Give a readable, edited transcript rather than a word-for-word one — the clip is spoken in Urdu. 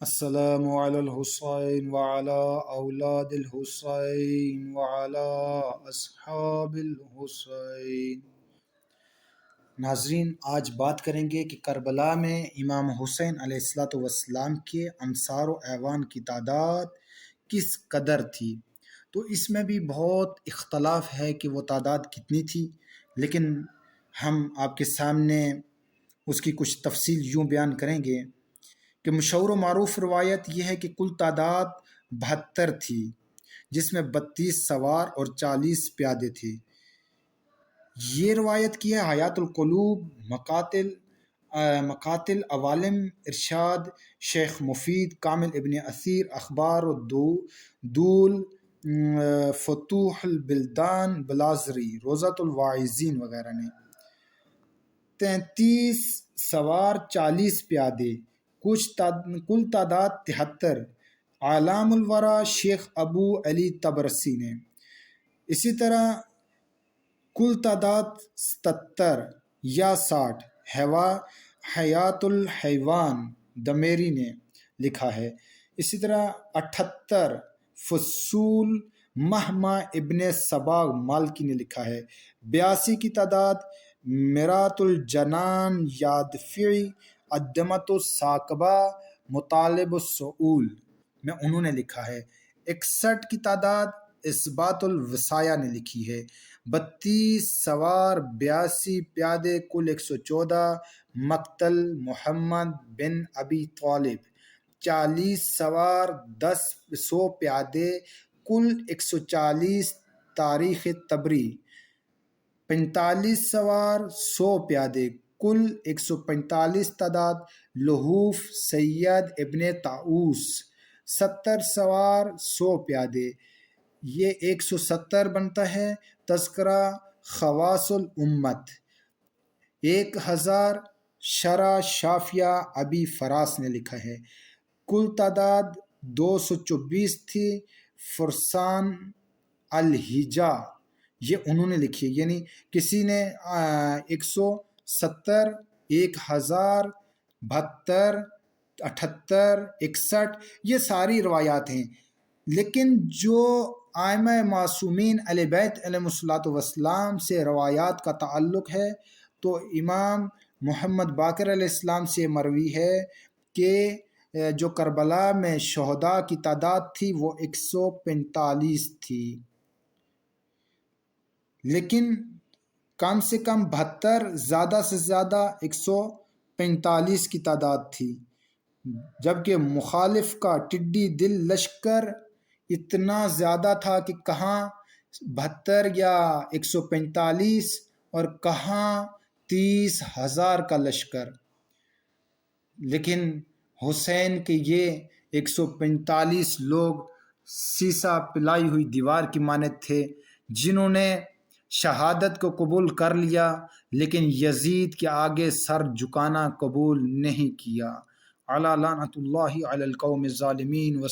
السلام علی الحسین وعلی اولاد الحسین وعلی اصحاب الحسین۔ ناظرین، آج بات کریں گے کہ کربلا میں امام حسین علیہ الصلوۃ والسلام کے انصار و اعوان کی تعداد کس قدر تھی۔ تو اس میں بھی بہت اختلاف ہے کہ وہ تعداد کتنی تھی، لیکن ہم آپ کے سامنے اس کی کچھ تفصیل یوں بیان کریں گے کہ مشہور و معروف روایت یہ ہے کہ کل تعداد 72 تھی، جس میں 32 سوار اور 40 پیادے تھے۔ یہ روایت کی ہے حیات القلوب، مقاتل عوالم ارشاد شیخ مفید کامل ابن اثیر اخبار الدول فتوح البلدان بلازری روضۃ الواعظین وغیرہ نے۔ 33 سوار 40 پیادے، کل تعداد 73۔ اعلام الورا شیخ ابو علی طبرسی نے۔ اسی طرح کل تعداد 77 یا 60 حیات الحیوان دمیری نے لکھا ہے۔ اسی طرح 78 فصول مہما ابن سباغ مالکی نے لکھا ہے۔ 82 کی تعداد مرات الجنان یادفعی الدمت الثاقبہ مطالب السؤول میں انہوں نے لکھا ہے۔ 61 کی تعداد اثبات الوصایہ نے لکھی ہے۔ 32 سوار 82 پیادے کل 114 مقتل محمد بن ابی طالب۔ 40 سوار 100 پیادے کل 140 تاریخ طبری۔ 45 سوار 100 پیادے کل 145 تعداد لحوف سید ابن طاؤس۔ 70 سوار 100 پیادے، یہ 170 بنتا ہے۔ تذکرہ خواص الامت۔ 1000 شرح شافیہ ابی فراس نے لکھا ہے۔ کل تعداد 224 تھی۔ فرسان الہجا یہ انہوں نے لکھی ہے، یعنی کسی نے 170 1000 72 78 61 یہ ساری روایات ہیں، لیکن جو ائمہ معصومین اہل بیت علیہم الصلوۃ والسلام سے روایات کا تعلق ہے تو امام محمد باقر علیہ السلام سے مروی ہے کہ جو کربلا میں شہداء کی تعداد تھی وہ 145 تھی، لیکن کم سے کم 72 زیادہ سے زیادہ 145 کی تعداد تھی، جبکہ مخالف کا ٹڈی دل لشکر اتنا زیادہ تھا کہ کہاں 72 یا 145 اور کہاں 30,000 کا لشکر، لیکن حسین کے یہ 145 لوگ سیسا پلائی ہوئی دیوار کی مانند تھے، جنہوں نے شہادت کو قبول کر لیا لیکن یزید کے آگے سر جھکانا قبول نہیں کیا۔ علی لعنۃ اللہ علی القوم الظالمین و